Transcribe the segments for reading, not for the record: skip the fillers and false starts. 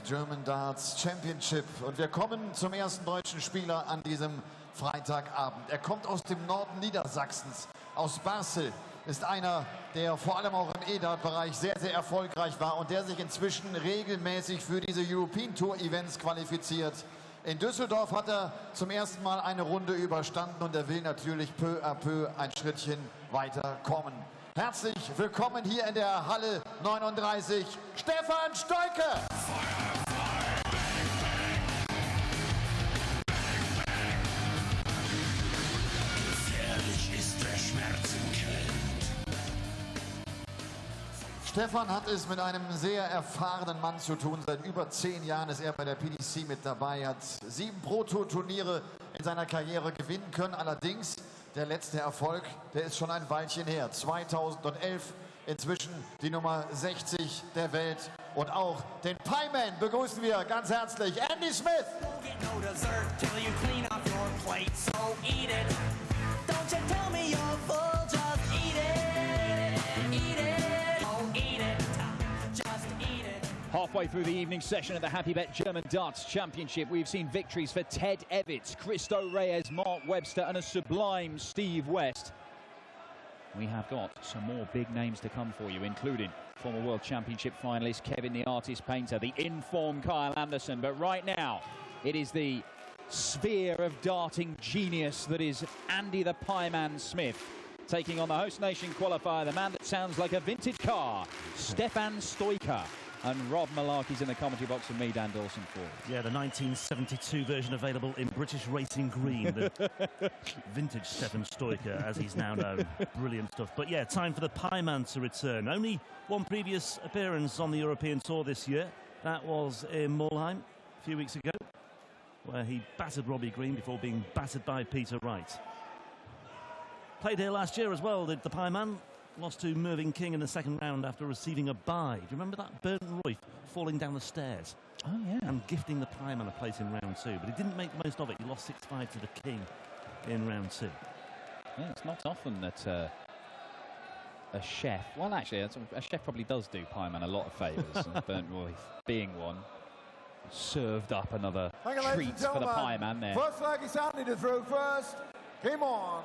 German Darts Championship. Und wir kommen zum ersten deutschen Spieler an diesem Freitagabend. Er kommt aus dem Norden Niedersachsens, aus Basel. Ist einer, der vor allem auch im E-Dart-Bereich sehr, sehr erfolgreich war und der sich inzwischen regelmäßig für diese European Tour Events qualifiziert. In Düsseldorf hat er zum ersten Mal eine Runde überstanden und er will natürlich peu à peu ein Schrittchen weiterkommen. Herzlich willkommen hier in der Halle 39, Stefan Stoyke! Stefan hat es mit einem sehr erfahrenen Mann zu tun. Seit über 10 Jahren ist er bei der PDC mit dabei, hat 7 Pro-Tour-Turniere in seiner Karriere gewinnen können. Allerdings, der letzte Erfolg, der ist schon ein Weilchen her. 2011, inzwischen die Nummer 60 der Welt. Und auch den Pieman begrüßen wir ganz herzlich, A.Smith. Halfway through the evening session of the Happy Bet German Darts Championship, we've seen victories for Ted Evitts, Christo Reyes, Mark Webster and a sublime Steve West. We have got some more big names to come for you, including former World Championship finalist Kevin the Artist Painter, the in-form Kyle Anderson. But right now, it is the sphere of darting genius that is Andy the Pieman Smith, taking on the host nation qualifier, the man that sounds like a vintage car, Stefan Stoyke. And Rob Malarkey's in the commentary box with me, Dan Dawson, for. Yeah, the 1972 version available in British Racing Green. The vintage Stefan Stoyke, as he's now known. Brilliant stuff. But yeah, time for the Pieman to return. Only one previous appearance on the European Tour this year. That was in Mulheim a few weeks ago, where he battered Robbie Green before being battered by Peter Wright. Played here last year as well, did the Pieman. Lost to Mervyn King in the second round after receiving a bye. Do you remember that? Burton Royf falling down the stairs. Oh, yeah. And gifting the Pieman a place in round 2. But he didn't make the most of it. He lost 6-5 to the King in round 2. Yeah, it's not often that a chef... Well, actually, a chef probably does do Pieman a lot of favours. And Burton Royf being one. Served up another treat for the Pieman there. First flag is Andy to throw first. Game on.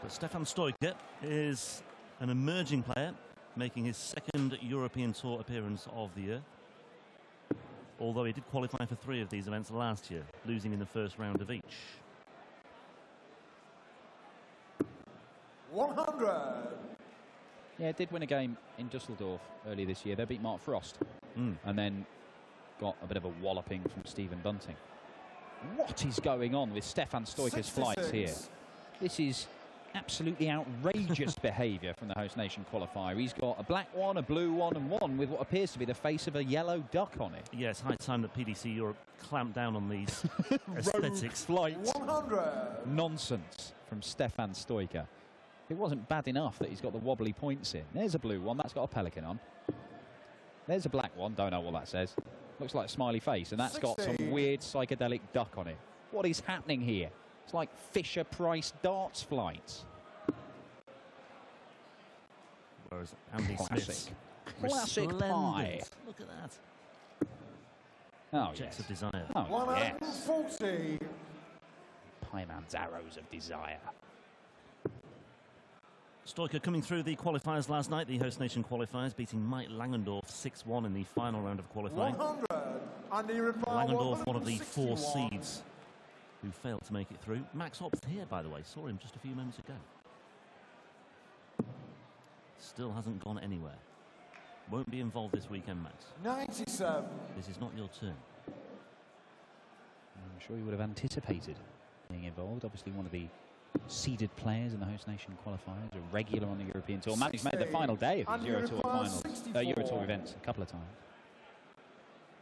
But Stefan Stoyke is an emerging player, making his second European Tour appearance of the year. Although he did qualify for 3 of these events last year, losing in the first round of each. 100. Yeah, did win a game in Dusseldorf earlier this year. They beat Mark Frost. And then got a bit of a walloping from Stephen Bunting. What is going on with Stefan Stoyke's flights here? This is absolutely outrageous behaviour from the host nation qualifier. He's got a black one, a blue one and one with what appears to be the face of a yellow duck on it. Yeah, it's high time that PDC Europe clamped down on these aesthetics. Flight 100. nonsense from Stefan Stoyke. It wasn't bad enough that he's got the wobbly points in. There's a blue one, that's got a pelican on. There's a black one, don't know what that says. Looks like a smiley face, and that's got some weird psychedelic duck on it. What is happening here? It's like Fisher-Price darts flights. Whereas Andy Smith's classic pie. Look at that. Oh, Objects yes. of desire. Oh, 140. Yes. Pieman's arrows of desire. Stoyke coming through the qualifiers last night, the host nation qualifiers, beating Mike Langendorf 6-1 in the final round of qualifying. 100. Langendorf, one of the 4 seeds who failed to make it through. Max Hop's here, by the way. Saw him just a few moments ago. Still hasn't gone anywhere. Won't be involved this weekend, Max. 97. This is not your turn. I'm sure you would have anticipated being involved. Obviously one of the seeded players in the host nation qualifiers, a regular on the European Tour. Man who's made the final day of his Euro Tour finals, Euro Tour events a couple of times.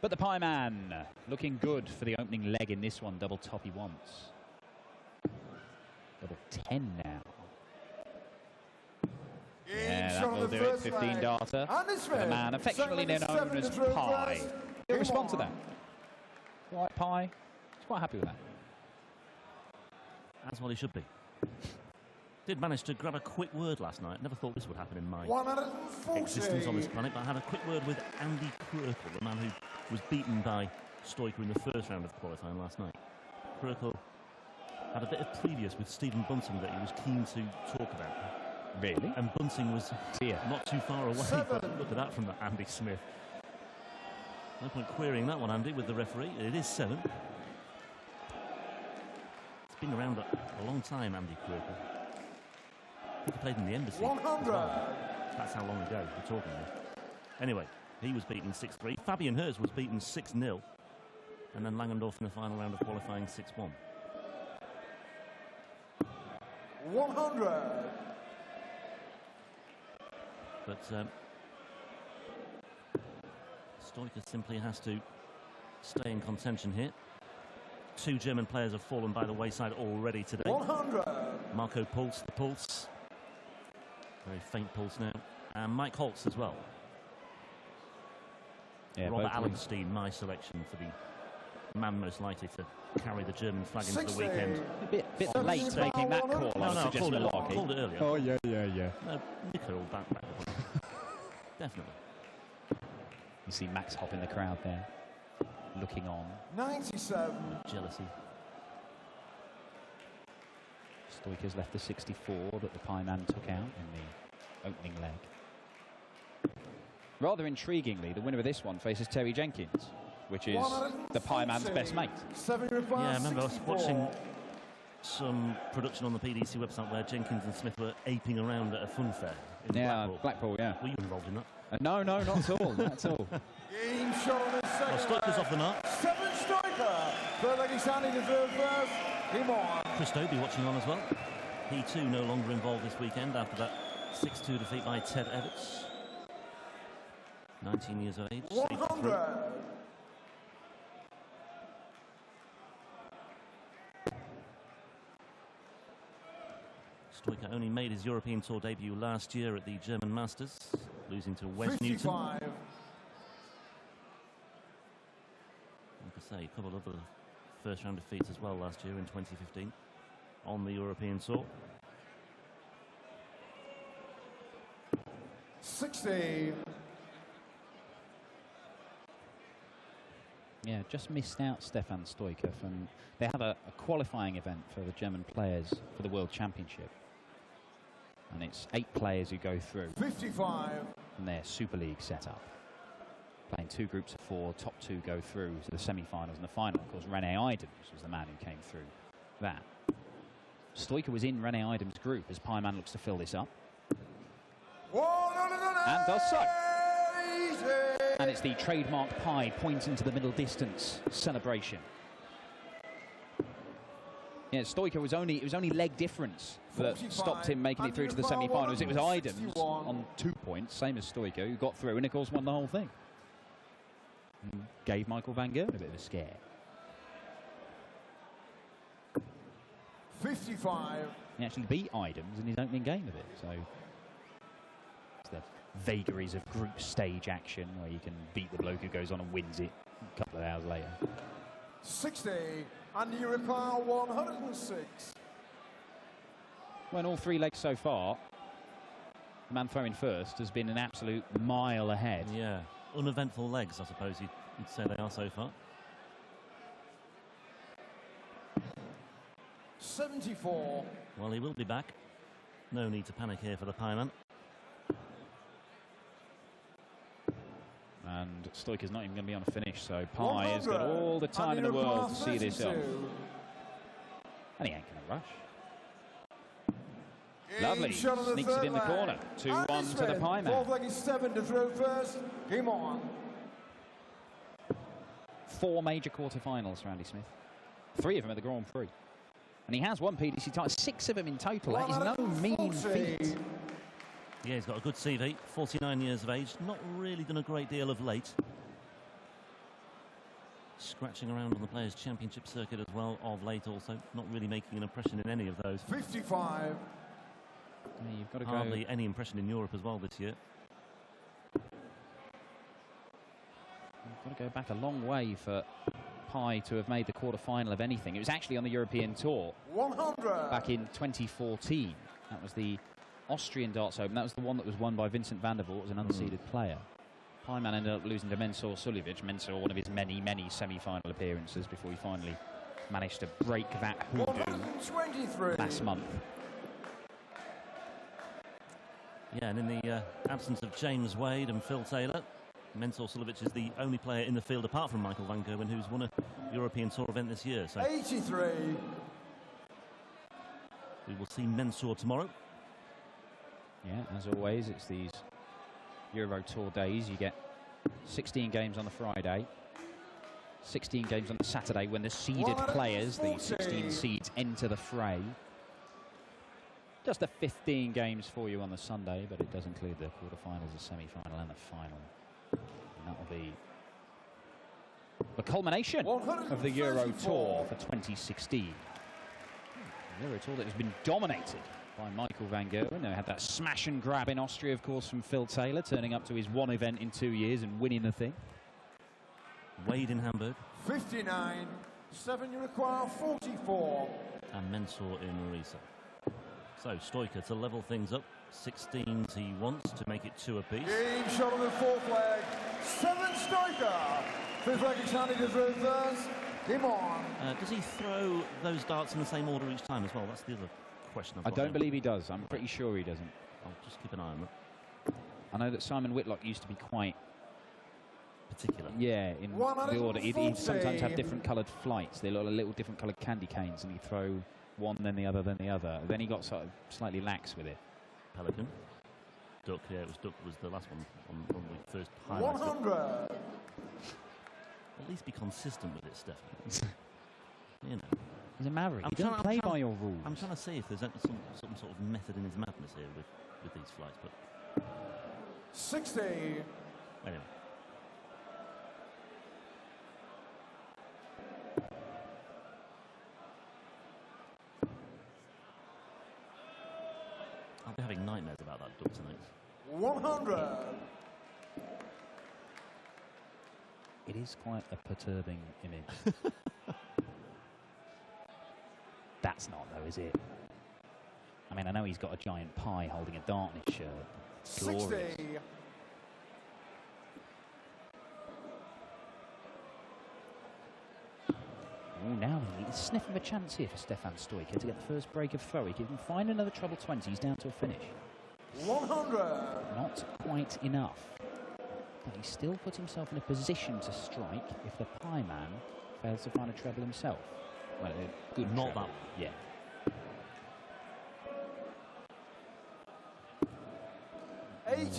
But the Pieman looking good for the opening leg in this one. Double top he wants. Double 10 now. Yeah, that will do it. 15 darter. For the man affectionately known as Pie. You respond to that? You like Pie? He's quite happy with that. That's what he should be. Did manage to grab a quick word last night. Never thought this would happen in my 140. existence on this planet, but I had a quick word with Andy Krökel, the man who was beaten by Stoyke in the first round of qualifying last night. Krökel had a bit of previous with Stephen Bunting that he was keen to talk about. Really? And Bunting was not too far away. But look at that from Andy Smith. No point querying that one, Andy, with the referee. It is 7. It's been around a long time, Andy Krökel. He played in the embassy. 100. Well. That's how long ago we're talking about. Anyway, he was beaten 6-3. Fabian Hers was beaten 6-0. And then Langendorf in the final round of qualifying 6-1. 100. But Stoyke simply has to stay in contention here. 2 German players have fallen by the wayside already today. 100. Marco Puls, the Pulse. Very faint pulse now. And Mike Holtz as well. Yeah, Robert Allenstein, my selection for the man most likely to carry the German flag into the weekend. A bit late making that call. No, I called it earlier. Oh, yeah. No, Nico will back. Definitely. You see Max Hopp in the crowd there, looking on. 97. Jealousy. Stoyke has left the 64 that the Pieman took out in the opening leg. Rather intriguingly, the winner of this one faces Terry Jenkins, which is the Pieman's best mate. Yeah, I remember I was watching some production on the PDC website where Jenkins and Smith were aping around at a fun fair in Blackpool, yeah. Were you involved in that? No, not at all, not at all. Game shot on the second. Stoyke's off the mark. 7 Stoyke. Third leg is standing to third first. Game on. Chris Dobie watching on as well. He too no longer involved this weekend after that 6-2 defeat by Ted Evans. 19 years of age. 100. Stoyke only made his European Tour debut last year at the German Masters, losing to Wes 55. Newton. Like I say, a couple of other first-round defeats as well last year in 2015 on the European Tour. 60. Yeah, just missed out Stefan Stoyke from... They have a qualifying event for the German players for the World Championship. And it's 8 players who go through. 55. And their Super League setup. Playing 2 groups of 4, top 2 go through to the semi-finals and the final. Of course, Rene Idams was the man who came through that. Stoyke was in Rene Idams' group as Pieman looks to fill this up. And does so. And it's the trademark pie pointing to the middle distance celebration. Yeah, Stoyke was only leg difference that stopped him making it through to the semi-finals. It was Idams on 2 points, same as Stoyke, who got through and of course won the whole thing. And gave Michael van Gerwen a bit of a scare. 55. He actually beat Idams in his opening game of it, so it's the vagaries of group stage action where you can beat the bloke who goes on and wins it a couple of hours later. 60. And you require 106. Well, in all 3 legs so far, the man throwing first has been an absolute mile ahead. Yeah, uneventful legs, I suppose you'd say they are so far. 74. Well, he will be back. No need to panic here for the Pieman. And Stoyke's not even going to be on a finish, so Pie has got all the time in the world to see this off. And he ain't going to rush. Lovely, sneaks it in the corner. 2-1 to the Pieman. Fourth leg is 7 to throw first. Game on. 4 major quarterfinals for Andy Smith. 3 of them at the Grand Prix. And he has won PDC titles, 6 of them in total. That is no mean feat. Yeah, he's got a good CV, 49 years of age, not really done a great deal of late. Scratching around on the Players' Championship circuit as well of late also, not really making an impression in any of those. 55. Yeah, you've got to hardly any impression in Europe as well this year. You've got to go back a long way for Pie to have made the quarter-final of anything. It was actually on the European Tour 100. back in 2014 That was the Austrian Darts Open. That was the one that was won by Vincent van der Voort as an unseeded player. Pyman ended up losing to Mensur Suljovic. Mensur, one of his many, many semi-final appearances before he finally managed to break that hoodoo last month. Yeah, and in the absence of James Wade and Phil Taylor, Mensur Suljovic is the only player in the field apart from Michael van Gerwen who's won a European Tour event this year. So 83. We will see Mensur tomorrow. Yeah, as always, it's these Euro Tour days. You get 16 games on the Friday, 16 games on the Saturday when the seeded players, the 16 seeds, enter the fray. Just the 15 games for you on the Sunday, but it does include the quarterfinals, the semi-final and the final. And that will be the culmination of the Euro Tour for 2016. The Euro Tour that has been dominated by Michael van Gerwen. They had that smash and grab in Austria, of course, from Phil Taylor, turning up to his one event in 2 years and winning the thing. Wade in Hamburg. 59. 7 you require 44. And Mensur in Riesa. So Stoyke to level things up. 16s he wants to make it 2 apiece. Game shot on the 4th leg. 7 Stoyke. 5th leg is handed to reverse. Game on. Does he throw those darts in the same order each time as well? That's the other question I've got. I don't believe he does. I'm pretty sure he doesn't. I'll just keep an eye on that. I know that Simon Whitlock used to be quite particular. Yeah, in the order. He'd sometimes have different coloured flights. They look like little different coloured candy canes, and he'd throw one, then the other, then the other. Then he got sort of slightly lax with it. Pelican. Duck, yeah, it was Duck was the last one on the first highlight. 100. At least be consistent with it, Stefan. You know. He's a maverick. He doesn't play by your rules. I'm trying to see if there's some sort of method in his madness here with these flights, but 60. Anyway. I'll be having nightmares about that duck tonight. 100. It is quite a perturbing image. That's not, though, is it? I mean, I know he's got a giant pie holding a dart in his shirt. It's glorious. 60. Oh, now a sniff of a chance here for Stefan Stoyke to get the first break of throw. He can find another treble 20. He's down to a finish. 100. Not quite enough. But he still puts himself in a position to strike if the pie man fails to find a treble himself. Well, a good not treble. that. Yeah.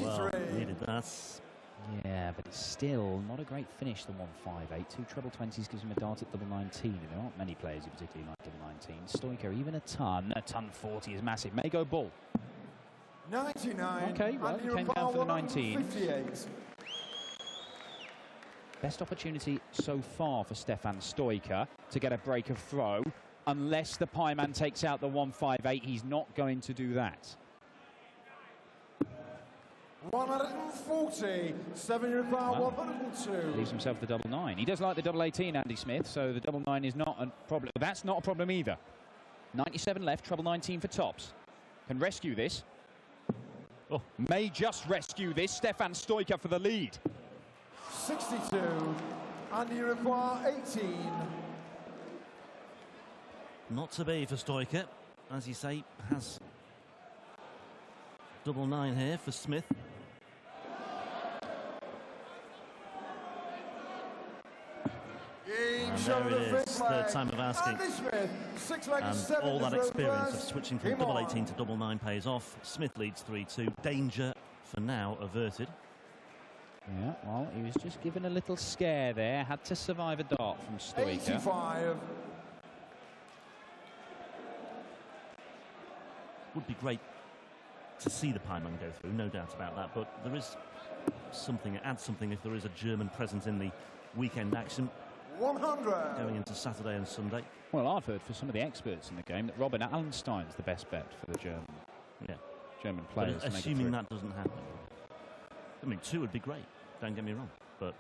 Well, needed that. Yeah, but it's still not a great finish, the 158. 2 treble 20s gives him a dart at double 19, and there aren't many players who particularly like double 19. Stoyke, even a ton 40 is massive. May go bull. 99. Okay, well, he came down for the 19. 58. Best opportunity so far for Stefan Stoyke to get a break of throw. Unless the pie man takes out the 158, he's not going to do that. 140. 7 you require 102. Leaves himself the double 9. He does like the double 18, Andy Smith, so the double 9 is not a problem. That's not a problem either. 97 left, treble 19 for tops. Can rescue this. Oh, may just rescue this. Stefan Stoyke for the lead. 62. And you require 18. Not to be for Stoyke. As you say, has double 9 here for Smith. And there it is, third time of asking. And all that experience of switching from double 18 to double 9 pays off. Smith leads 3-2. Danger, for now, averted. Yeah, well, he was just given a little scare there. Had to survive a dart from Stoyke. 85. Would be great to see the pie man go through, no doubt about that. But there is something, it adds something if there is a German present in the weekend action. 100. Going into Saturday and Sunday. Well, I've heard for some of the experts in the game that Robin Allenstein's the best bet for the German players. But assuming that doesn't happen. I mean, 2 would be great, don't get me wrong. But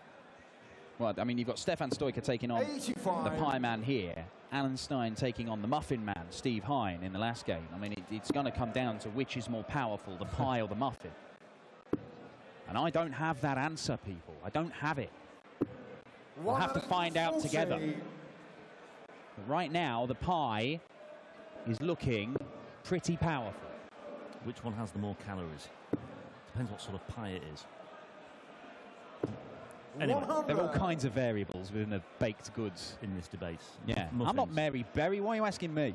well, I mean, you've got Stefan Stoyke taking on 85. the pie man here. Allenstein taking on the muffin man Steve Hine, in the last game. I mean, it's going to come down to which is more powerful, the pie or the muffin. And I don't have that answer, people. I don't have it. We'll have to find out together. But right now, the pie is looking pretty powerful. Which one has the more calories? Depends what sort of pie it is. Anyway, there are all kinds of variables within the baked goods in this debate. Yeah, Muffins. I'm not Mary Berry. Why are you asking me?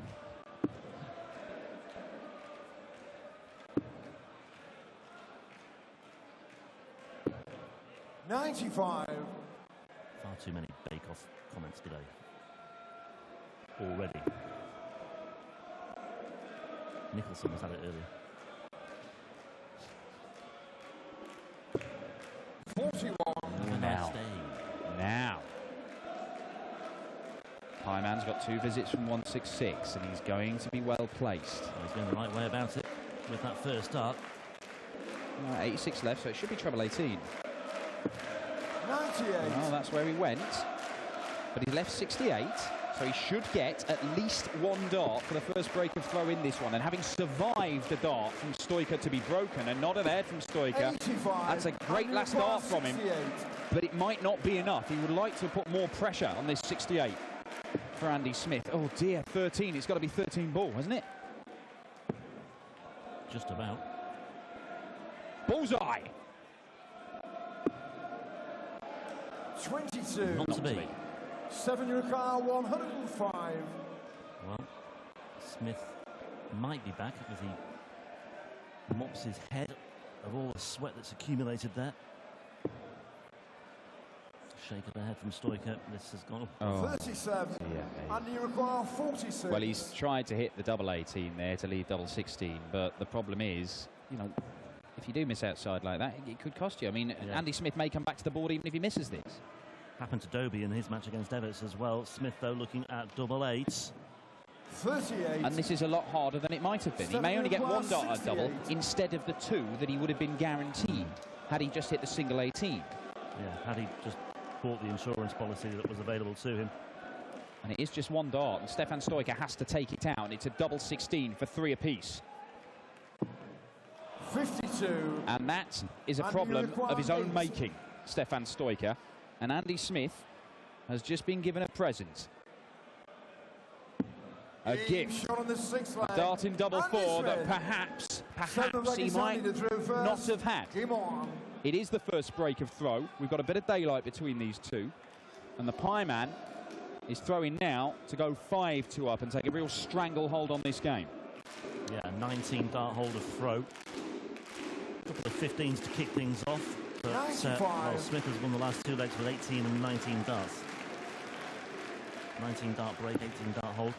$95. Far too many bake-off comments today. Already. Nicholson was at it earlier. 41. Now. Pieman's got 2 visits from 166, and he's going to be well placed. Well, he's going the right way about it with that first start. 86 left, so it should be treble 18. 98. Well, that's where he went. But he left 68, so he should get at least 1 dart for the first break of throw in this one. And having survived the dart from Stoyke to be broken, and not an air from Stoyke, 85. that's a great last dart from him. 68. But it might not be enough. He would like to put more pressure on this 68 for Andy Smith. Oh dear, 13. It's got to be 13 ball, hasn't it? Just about. Bullseye. 22. Not to be. 7 your car, 105. Well, Smith might be back as he mops his head of all the sweat that's accumulated there. Shake of the head from Stoyke. This has gone. 37. Yeah, And you require 46. well, he's tried to hit the double 18 there to leave double 16, but the problem is, you know, if you do miss outside like that, it could cost you. I mean, yeah. Andy Smith may come back to the board even if he misses this. Happened to Dobie in his match against Everts as well. Smith, though, looking at double 8s. 38. And this is a lot harder than it might have been. He may only get 1 dart at double instead of the 2 that he would have been guaranteed had he just hit the single 18. Yeah, had he just bought the insurance policy that was available to him. And it is just 1 dart, and Stefan Stoyke has to take it out. It's a double 16 for 3 apiece. 52. And that is a problem of his own making, Stefan Stoyke. And Andy Smith has just been given a present. A gift. Shot on the 6th leg. A dart in double 4 that Smith. perhaps he He's might not have had. Game on. It is the first break of throw. We've got a bit of daylight between these two. And the pie man is throwing now to go 5-2 up and take a real stranglehold on this game. Yeah, 19 dart hold of throw. A couple of 15s to kick things off. But well, Smith has won the last 2 legs with 18 and 19 darts. 19 dart break, 18 dart hold.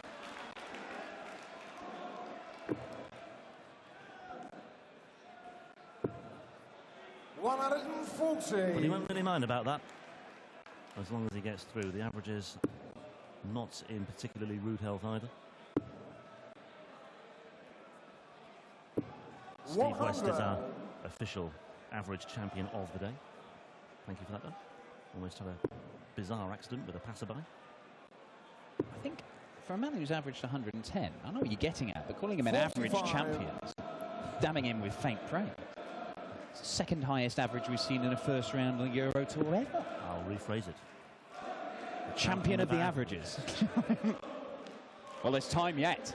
$140. But he won't really mind about that, as long as he gets through. The averages not in particularly rude health either. Steve West is our official average champion of the day. Thank you for that, though. Almost had a bizarre accident with a passerby. I think for a man who's averaged 110, I know what you're getting at, but calling him an average champion is damning him with faint praise. It's the second highest average we've seen in a first round of the Euro Tour ever. I'll rephrase it. Champion of the averages. Well, there's time yet.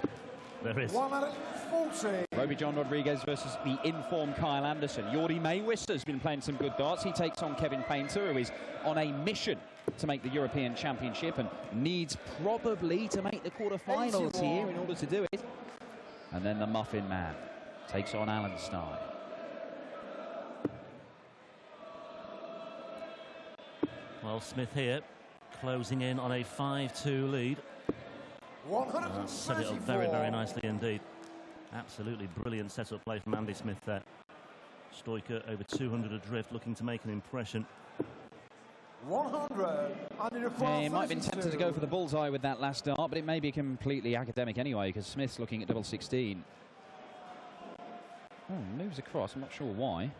There is. 140. Roby John Rodriguez versus the informed Kyle Anderson. Jordi Maywis has been playing some good darts. He takes on Kevin Painter, who is on a mission to make the European Championship and needs probably to make the quarterfinals here in order to do it. And then the Muffin Man takes on Alan Stein. Well, Smith here, closing in on a 5-2 lead. Set it up very, very nicely indeed. Absolutely brilliant setup play from Andy Smith there. Stoyke over 200 adrift, looking to make an impression. 100. Yeah, he might have been tempted to go for the bullseye with that last dart, but it may be completely academic anyway, because Smith's looking at double 16. Oh, moves across, I'm not sure why.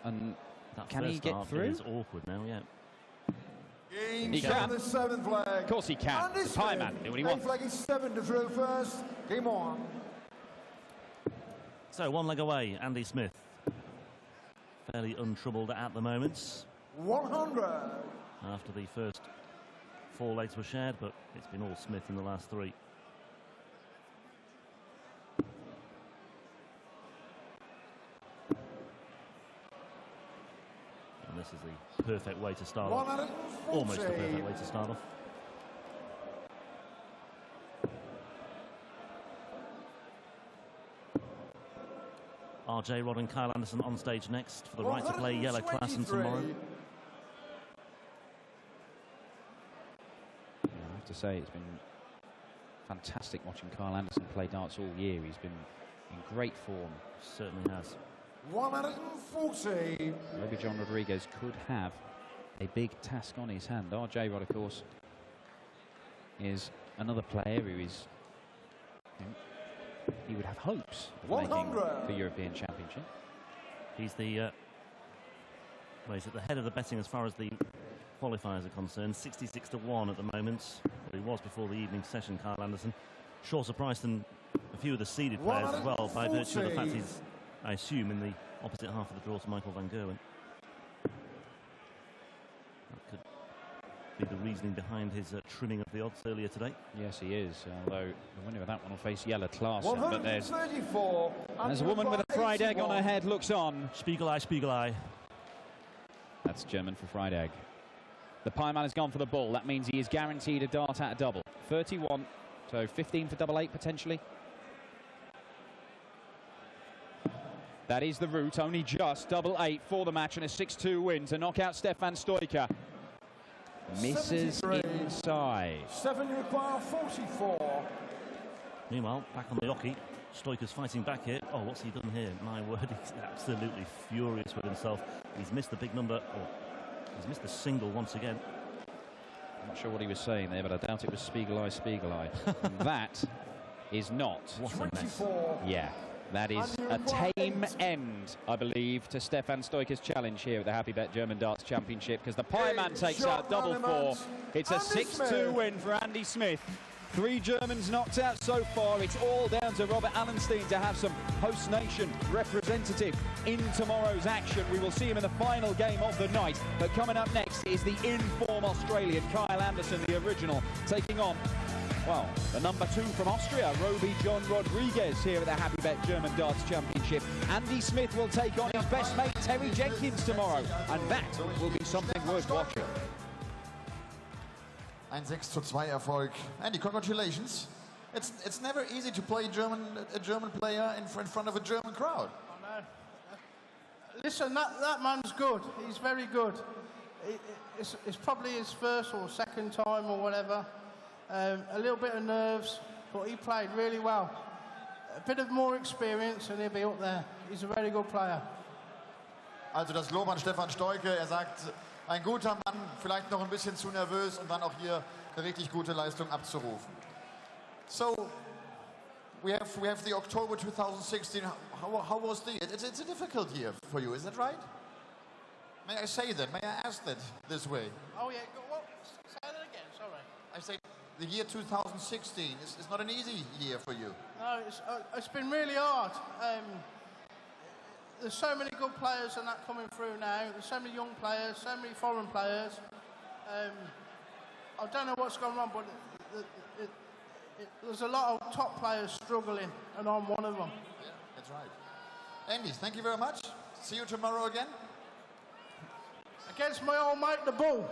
And that can he get through? Is awkward now, yeah. He can. The seventh flag. Of course he can. The Pie Man, do what he wants. Flag is 7 to throw first. Game on. So 1 leg away, Andy Smith. Fairly untroubled at the moment. 100. After the first 4 legs were shared, but it's been all Smith in the last 3. And this is the perfect way to start off. Almost the perfect way to start off. RJ Rod and Kyle Anderson on stage next for the right to play Yellow Klassen tomorrow. Yeah, I have to say it's been fantastic watching Kyle Anderson play darts all year. He's been in great form. Certainly has. 140. Maybe John Rodriguez could have a big task on his hand. RJ Rod, of course, is another player who is, he would have hopes of making the European Championship. He's the well, he's at the head of the betting as far as the qualifiers are concerned. 66 to 1 at the moment. But he was before the evening session, Kyle Anderson. Short surprise than a few of the seeded players as well, by virtue of the fact he's, I assume, in the opposite half of the draw to Michael van Gerwen. That could be the reasoning behind his trimming of the odds earlier today. Yes, he is. Although the winner of that one will face Yellow Klassen. But there's a woman with a fried egg on her head looks on. Spiegelei, Spiegelei. That's German for fried egg. The Pie Man has gone for the ball. That means he is guaranteed a dart at a double. 31, so 15 for double 8 potentially. That is the route, only just double 8 for the match and a 6-2 win to knock out Stefan Stoyke. Misses inside. 7 require 44. Meanwhile, back on the hockey, Stoyke's fighting back here. Oh, what's he done here? My word, he's absolutely furious with himself. He's missed the big number, or he's missed the single once again. I'm not sure what he was saying there, but I doubt it was Spiegelei, Spiegelei. That is not. What a mess. Yeah. That is a tame end, I believe, to Stefan Stoyke's challenge here at the Happy Bet German Darts Championship, because the Pie Man takes out double 4. It's a 6-2 win for Andy Smith. 3 Germans knocked out so far. It's all down to Robert Allenstein to have some host nation representative in tomorrow's action. We will see him in the final game of the night. But coming up next is the in-form Australian, Kyle Anderson, the original, taking on, well, the number 2 from Austria, Roby John Rodriguez, here at the Happy Bet German Darts Championship. Andy Smith will take on his best mate, Terry Jenkins, tomorrow. And that will be something worth watching. Ein 6-2 Erfolg. Andy, congratulations. It's never easy to play a German player in front of a German crowd. I know. Listen, that man's good. He's very good. It's probably his first or second time or whatever. A little bit of nerves, but he played really well. A bit of more experience and he'll be up there. He's a very good player. Also das Lob an Stefan Stoyke. sagt, ein guter Mann, vielleicht noch ein bisschen zu nervös, um dann auch hier eine richtig gute Leistung abzurufen. So, we have the October 2016. How was the? It's a difficult year for you, is that right? May I say that? May I ask that this way? Oh yeah. What? Say that again. Sorry. I say the year 2016 is not an easy year for you. No, it's been really hard. There's so many good players and that coming through now. There's so many young players, so many foreign players. I don't know what's going on, but there's a lot of top players struggling, and I'm one of them. Yeah, that's right. Andy, thank you very much. See you tomorrow again. Against my old mate, the Bull,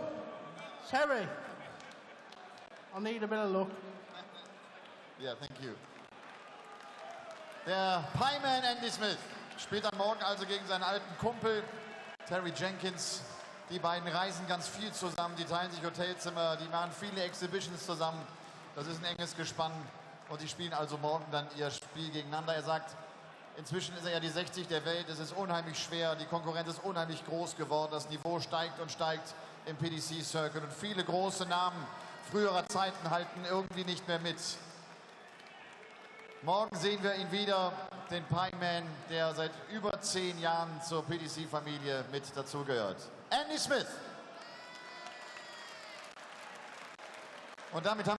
Terry. I need a bit of luck. Yeah, thank you. Der Pie Man Andy Smith spielt am Morgen also gegen seinen alten Kumpel Terry Jenkins. Die beiden reisen ganz viel zusammen, die teilen sich Hotelzimmer, die machen viele Exhibitions zusammen. Das ist ein enges Gespann und die spielen also morgen dann ihr Spiel gegeneinander. Er sagt, inzwischen ist er ja die 60 der Welt, es ist unheimlich schwer, die Konkurrenz ist unheimlich groß geworden, das Niveau steigt und steigt im PDC-Circuit und viele große Namen früherer Zeiten halten irgendwie nicht mehr mit. Morgen sehen wir ihn wieder, den Pie Man, der seit über 10 Jahren zur PDC-Familie mit dazugehört. Andy Smith. Und damit haben